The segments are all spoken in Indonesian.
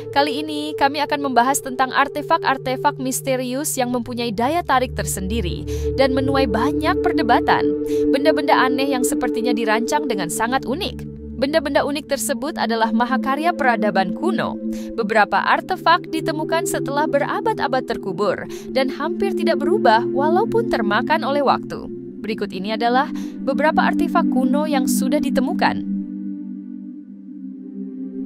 Kali ini kami akan membahas tentang artefak-artefak misterius yang mempunyai daya tarik tersendiri dan menuai banyak perdebatan. Benda-benda aneh yang sepertinya dirancang dengan sangat unik. Benda-benda unik tersebut adalah mahakarya peradaban kuno. Beberapa artefak ditemukan setelah berabad-abad terkubur dan hampir tidak berubah walaupun termakan oleh waktu. Berikut ini adalah beberapa artefak kuno yang sudah ditemukan.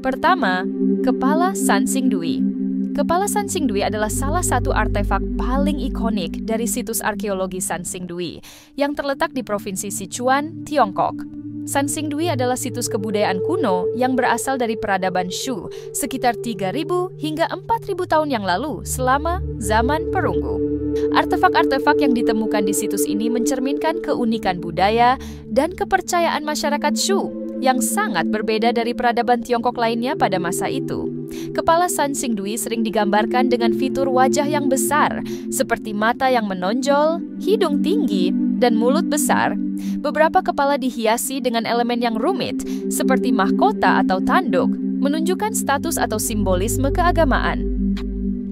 Pertama, kepala Sansing Dui. Kepala Sansing Dui adalah salah satu artefak paling ikonik dari situs arkeologi Sansing Dui yang terletak di Provinsi Sichuan, Tiongkok. Sansing Dui adalah situs kebudayaan kuno yang berasal dari peradaban Shu sekitar 3.000 hingga 4.000 tahun yang lalu selama zaman perunggu. Artefak-artefak yang ditemukan di situs ini mencerminkan keunikan budaya dan kepercayaan masyarakat Shu yang sangat berbeda dari peradaban Tiongkok lainnya pada masa itu. Kepala Sansing Dui sering digambarkan dengan fitur wajah yang besar, seperti mata yang menonjol, hidung tinggi, dan mulut besar. Beberapa kepala dihiasi dengan elemen yang rumit, seperti mahkota atau tanduk, menunjukkan status atau simbolisme keagamaan.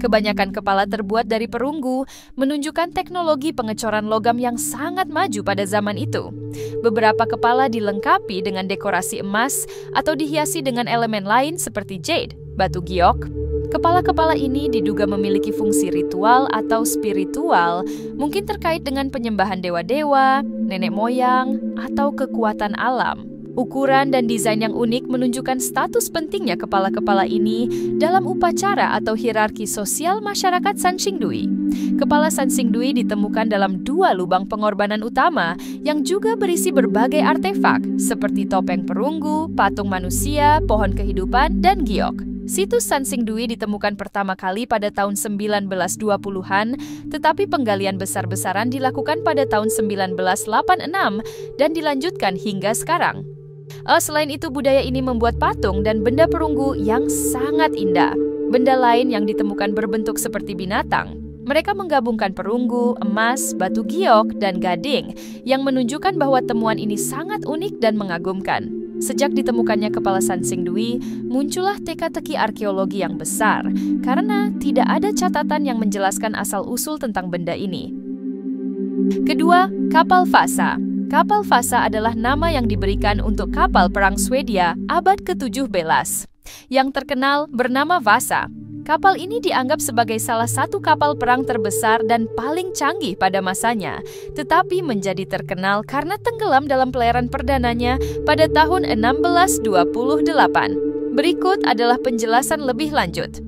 Kebanyakan kepala terbuat dari perunggu, menunjukkan teknologi pengecoran logam yang sangat maju pada zaman itu. Beberapa kepala dilengkapi dengan dekorasi emas atau dihiasi dengan elemen lain seperti jade, batu giok. Kepala-kepala ini diduga memiliki fungsi ritual atau spiritual, mungkin terkait dengan penyembahan dewa-dewa, nenek moyang, atau kekuatan alam. Ukuran dan desain yang unik menunjukkan status pentingnya kepala-kepala ini dalam upacara atau hierarki sosial masyarakat Sansing Dui. Kepala Sansing Dui ditemukan dalam 2 lubang pengorbanan utama yang juga berisi berbagai artefak seperti topeng perunggu, patung manusia, pohon kehidupan, dan giok. Situs Sansing Dui ditemukan pertama kali pada tahun 1920-an, tetapi penggalian besar-besaran dilakukan pada tahun 1986 dan dilanjutkan hingga sekarang. Selain itu, budaya ini membuat patung dan benda perunggu yang sangat indah. Benda lain yang ditemukan berbentuk seperti binatang. Mereka menggabungkan perunggu, emas, batu giok, dan gading, yang menunjukkan bahwa temuan ini sangat unik dan mengagumkan. Sejak ditemukannya kepala Sansing Dui, muncullah teka-teki arkeologi yang besar, karena tidak ada catatan yang menjelaskan asal-usul tentang benda ini. Kedua, kapal Vasa. Kapal Vasa adalah nama yang diberikan untuk kapal perang Swedia abad ke-17, yang terkenal bernama Vasa. Kapal ini dianggap sebagai salah satu kapal perang terbesar dan paling canggih pada masanya, tetapi menjadi terkenal karena tenggelam dalam pelayaran perdananya pada tahun 1628. Berikut adalah penjelasan lebih lanjut.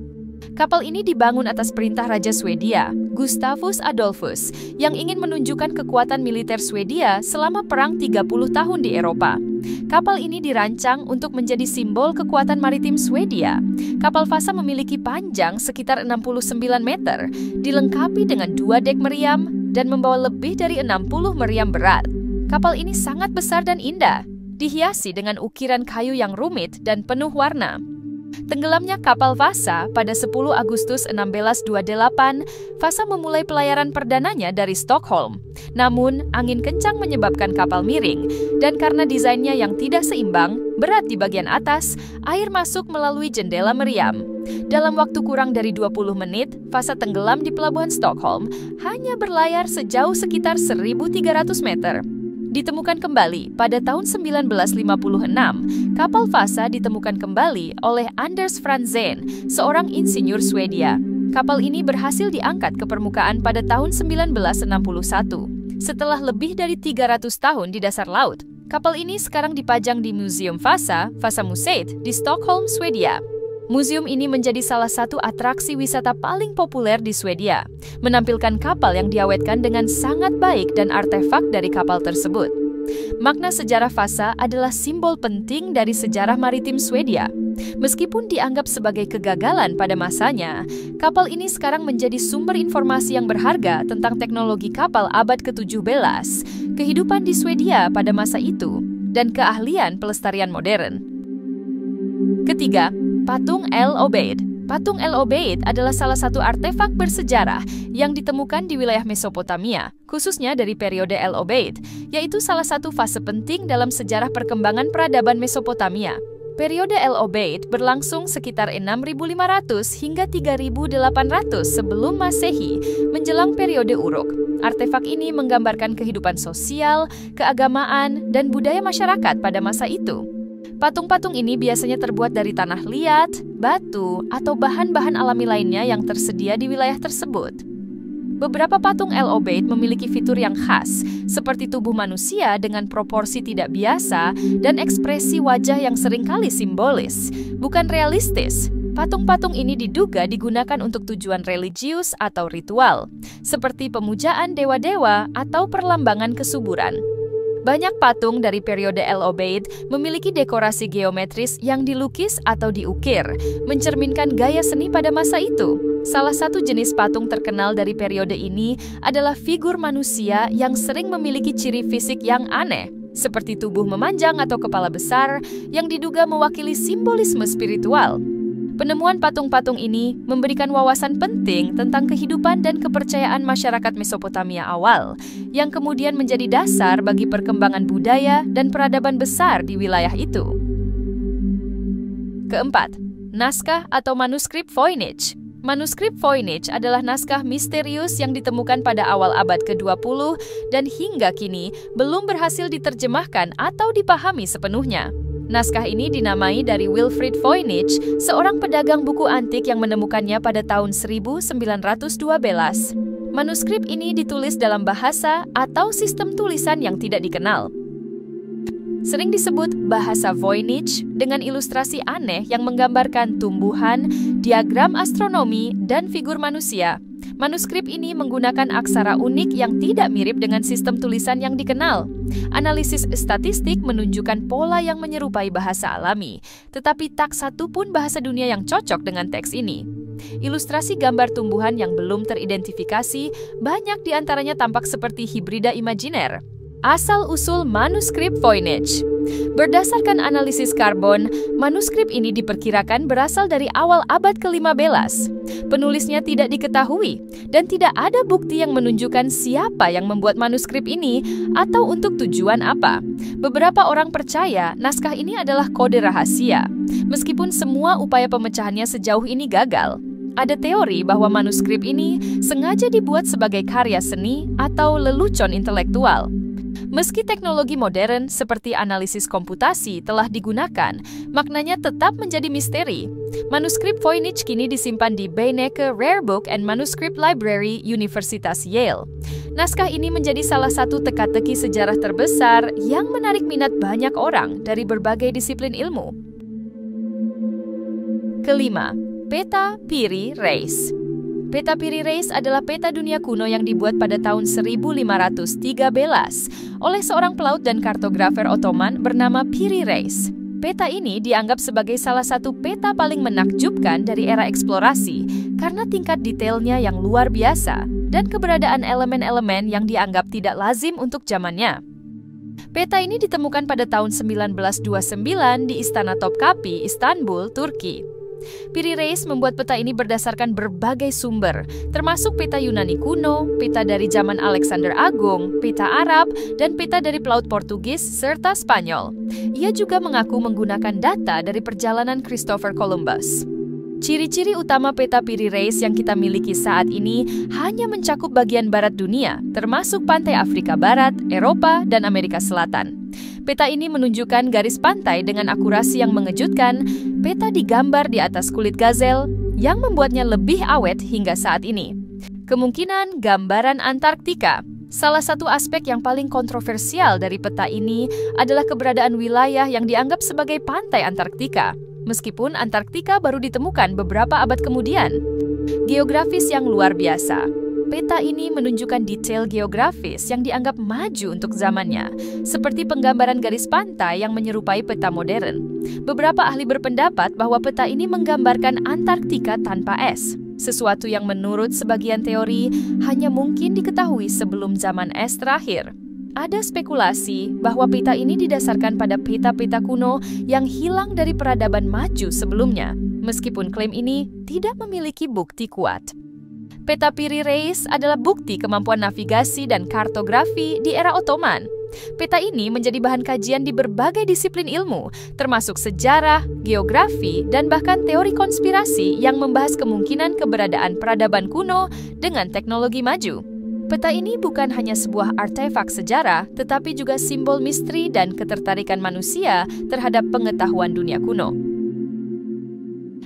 Kapal ini dibangun atas perintah Raja Swedia, Gustavus Adolphus, yang ingin menunjukkan kekuatan militer Swedia selama perang 30 tahun di Eropa. Kapal ini dirancang untuk menjadi simbol kekuatan maritim Swedia. Kapal Vasa memiliki panjang sekitar 69 meter, dilengkapi dengan 2 dek meriam, dan membawa lebih dari 60 meriam berat. Kapal ini sangat besar dan indah, dihiasi dengan ukiran kayu yang rumit dan penuh warna. Tenggelamnya kapal Vasa pada 10 Agustus 1628, Vasa memulai pelayaran perdananya dari Stockholm. Namun, angin kencang menyebabkan kapal miring, dan karena desainnya yang tidak seimbang, berat di bagian atas, air masuk melalui jendela meriam. Dalam waktu kurang dari 20 menit, Vasa tenggelam di pelabuhan Stockholm, hanya berlayar sejauh sekitar 1.300 meter. Ditemukan kembali pada tahun 1956, kapal Vasa ditemukan kembali oleh Anders Franzén, seorang insinyur Swedia. Kapal ini berhasil diangkat ke permukaan pada tahun 1961. Setelah lebih dari 300 tahun di dasar laut, kapal ini sekarang dipajang di Museum Vasa, Vasamuseet, di Stockholm, Swedia. Museum ini menjadi salah satu atraksi wisata paling populer di Swedia, menampilkan kapal yang diawetkan dengan sangat baik dan artefak dari kapal tersebut. Makna sejarah Vasa adalah simbol penting dari sejarah maritim Swedia. Meskipun dianggap sebagai kegagalan pada masanya, kapal ini sekarang menjadi sumber informasi yang berharga tentang teknologi kapal abad ke-17, kehidupan di Swedia pada masa itu, dan keahlian pelestarian modern. Ketiga, patung El Obeid. Patung El Obeid adalah salah satu artefak bersejarah yang ditemukan di wilayah Mesopotamia, khususnya dari periode El Obeid, yaitu salah satu fase penting dalam sejarah perkembangan peradaban Mesopotamia. Periode El Obeid berlangsung sekitar 6.500 hingga 3.800 sebelum Masehi, menjelang periode Uruk. Artefak ini menggambarkan kehidupan sosial, keagamaan, dan budaya masyarakat pada masa itu. Patung-patung ini biasanya terbuat dari tanah liat, batu, atau bahan-bahan alami lainnya yang tersedia di wilayah tersebut. Beberapa patung El Obeid memiliki fitur yang khas, seperti tubuh manusia dengan proporsi tidak biasa dan ekspresi wajah yang seringkali simbolis, bukan realistis. Patung-patung ini diduga digunakan untuk tujuan religius atau ritual, seperti pemujaan dewa-dewa atau perlambangan kesuburan. Banyak patung dari periode El Obeid memiliki dekorasi geometris yang dilukis atau diukir, mencerminkan gaya seni pada masa itu. Salah satu jenis patung terkenal dari periode ini adalah figur manusia yang sering memiliki ciri fisik yang aneh, seperti tubuh memanjang atau kepala besar yang diduga mewakili simbolisme spiritual. Penemuan patung-patung ini memberikan wawasan penting tentang kehidupan dan kepercayaan masyarakat Mesopotamia awal, yang kemudian menjadi dasar bagi perkembangan budaya dan peradaban besar di wilayah itu. Keempat, naskah atau manuskrip Voynich. Manuskrip Voynich adalah naskah misterius yang ditemukan pada awal abad ke-20 dan hingga kini belum berhasil diterjemahkan atau dipahami sepenuhnya. Naskah ini dinamai dari Wilfrid Voynich, seorang pedagang buku antik yang menemukannya pada tahun 1912. Manuskrip ini ditulis dalam bahasa atau sistem tulisan yang tidak dikenal. Sering disebut bahasa Voynich dengan ilustrasi aneh yang menggambarkan tumbuhan, diagram astronomi, dan figur manusia. Manuskrip ini menggunakan aksara unik yang tidak mirip dengan sistem tulisan yang dikenal. Analisis statistik menunjukkan pola yang menyerupai bahasa alami, tetapi tak satu pun bahasa dunia yang cocok dengan teks ini. Ilustrasi gambar tumbuhan yang belum teridentifikasi, banyak di antaranya tampak seperti hibrida imajiner. Asal-usul manuskrip Voynich. Berdasarkan analisis karbon, manuskrip ini diperkirakan berasal dari awal abad ke-15. Penulisnya tidak diketahui, dan tidak ada bukti yang menunjukkan siapa yang membuat manuskrip ini atau untuk tujuan apa. Beberapa orang percaya naskah ini adalah kode rahasia, meskipun semua upaya pemecahannya sejauh ini gagal. Ada teori bahwa manuskrip ini sengaja dibuat sebagai karya seni atau lelucon intelektual. Meski teknologi modern seperti analisis komputasi telah digunakan, maknanya tetap menjadi misteri. Manuskrip Voynich kini disimpan di Beinecke Rare Book and Manuscript Library, Universitas Yale. Naskah ini menjadi salah satu teka-teki sejarah terbesar yang menarik minat banyak orang dari berbagai disiplin ilmu. Kelima, Peta Piri Reis. Peta Piri Reis adalah peta dunia kuno yang dibuat pada tahun 1513 oleh seorang pelaut dan kartografer Ottoman bernama Piri Reis. Peta ini dianggap sebagai salah satu peta paling menakjubkan dari era eksplorasi karena tingkat detailnya yang luar biasa dan keberadaan elemen-elemen yang dianggap tidak lazim untuk zamannya. Peta ini ditemukan pada tahun 1929 di Istana Topkapi, Istanbul, Turki. Piri Reis membuat peta ini berdasarkan berbagai sumber, termasuk peta Yunani kuno, peta dari zaman Alexander Agung, peta Arab, dan peta dari pelaut Portugis serta Spanyol. Ia juga mengaku menggunakan data dari perjalanan Christopher Columbus. Ciri-ciri utama peta Piri Reis yang kita miliki saat ini hanya mencakup bagian barat dunia, termasuk pantai Afrika Barat, Eropa, dan Amerika Selatan. Peta ini menunjukkan garis pantai dengan akurasi yang mengejutkan. Peta digambar di atas kulit gazel yang membuatnya lebih awet hingga saat ini. Kemungkinan gambaran Antarktika. Salah satu aspek yang paling kontroversial dari peta ini adalah keberadaan wilayah yang dianggap sebagai pantai Antarktika, meskipun Antarktika baru ditemukan beberapa abad kemudian. Geografis yang luar biasa. Peta ini menunjukkan detail geografis yang dianggap maju untuk zamannya, seperti penggambaran garis pantai yang menyerupai peta modern. Beberapa ahli berpendapat bahwa peta ini menggambarkan Antarktika tanpa es, sesuatu yang menurut sebagian teori hanya mungkin diketahui sebelum zaman es terakhir. Ada spekulasi bahwa peta ini didasarkan pada peta-peta kuno yang hilang dari peradaban maju sebelumnya, meskipun klaim ini tidak memiliki bukti kuat. Peta Piri Reis adalah bukti kemampuan navigasi dan kartografi di era Ottoman. Peta ini menjadi bahan kajian di berbagai disiplin ilmu, termasuk sejarah, geografi, dan bahkan teori konspirasi yang membahas kemungkinan keberadaan peradaban kuno dengan teknologi maju. Peta ini bukan hanya sebuah artefak sejarah, tetapi juga simbol misteri dan ketertarikan manusia terhadap pengetahuan dunia kuno.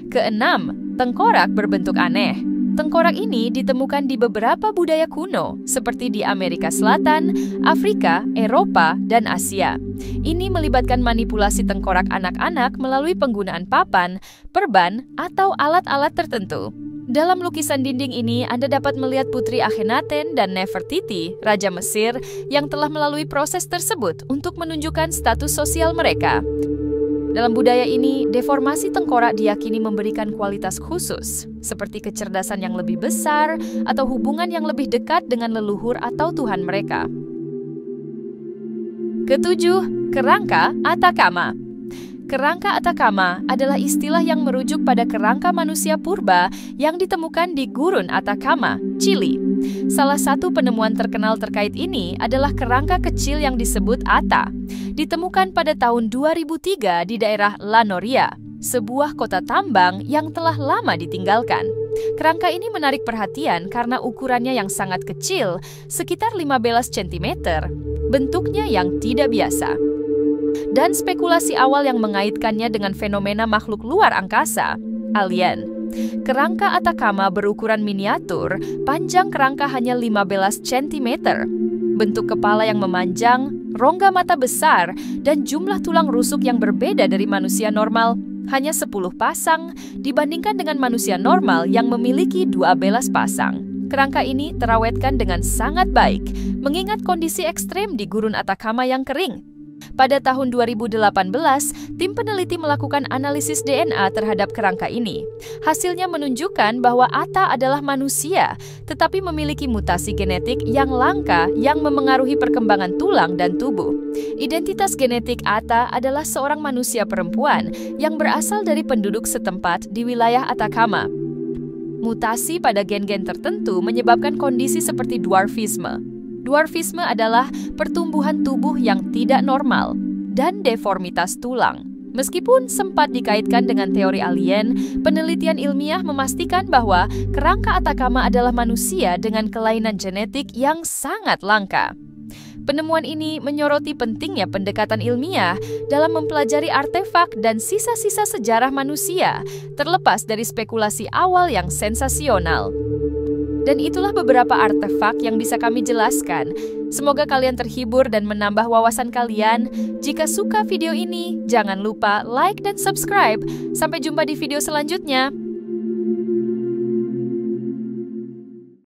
Keenam, tengkorak berbentuk aneh. Tengkorak ini ditemukan di beberapa budaya kuno, seperti di Amerika Selatan, Afrika, Eropa, dan Asia. Ini melibatkan manipulasi tengkorak anak-anak melalui penggunaan papan, perban, atau alat-alat tertentu. Dalam lukisan dinding ini, Anda dapat melihat Putri Akhenaten dan Nefertiti, Raja Mesir, yang telah melalui proses tersebut untuk menunjukkan status sosial mereka. Dalam budaya ini, deformasi tengkorak diyakini memberikan kualitas khusus, seperti kecerdasan yang lebih besar atau hubungan yang lebih dekat dengan leluhur atau Tuhan mereka. Ketujuh, kerangka Atacama. Kerangka Atacama adalah istilah yang merujuk pada kerangka manusia purba yang ditemukan di Gurun Atacama, Chili. Salah satu penemuan terkenal terkait ini adalah kerangka kecil yang disebut Ata. Ditemukan pada tahun 2003 di daerah La Noria, sebuah kota tambang yang telah lama ditinggalkan. Kerangka ini menarik perhatian karena ukurannya yang sangat kecil, sekitar 15 cm, bentuknya yang tidak biasa. Dan spekulasi awal yang mengaitkannya dengan fenomena makhluk luar angkasa, alien. Kerangka Atacama berukuran miniatur, panjang kerangka hanya 15 cm. Bentuk kepala yang memanjang, rongga mata besar, dan jumlah tulang rusuk yang berbeda dari manusia normal, hanya 10 pasang dibandingkan dengan manusia normal yang memiliki 12 pasang. Kerangka ini terawetkan dengan sangat baik, mengingat kondisi ekstrem di Gurun Atacama yang kering. Pada tahun 2018, tim peneliti melakukan analisis DNA terhadap kerangka ini. Hasilnya menunjukkan bahwa Ata adalah manusia, tetapi memiliki mutasi genetik yang langka yang memengaruhi perkembangan tulang dan tubuh. Identitas genetik Ata adalah seorang manusia perempuan yang berasal dari penduduk setempat di wilayah Atacama. Mutasi pada gen-gen tertentu menyebabkan kondisi seperti dwarfisme. Dwarfisme adalah pertumbuhan tubuh yang tidak normal dan deformitas tulang. Meskipun sempat dikaitkan dengan teori alien, penelitian ilmiah memastikan bahwa kerangka Atacama adalah manusia dengan kelainan genetik yang sangat langka. Penemuan ini menyoroti pentingnya pendekatan ilmiah dalam mempelajari artefak dan sisa-sisa sejarah manusia, terlepas dari spekulasi awal yang sensasional. Dan itulah beberapa artefak yang bisa kami jelaskan. Semoga kalian terhibur dan menambah wawasan kalian. Jika suka video ini, jangan lupa like dan subscribe. Sampai jumpa di video selanjutnya.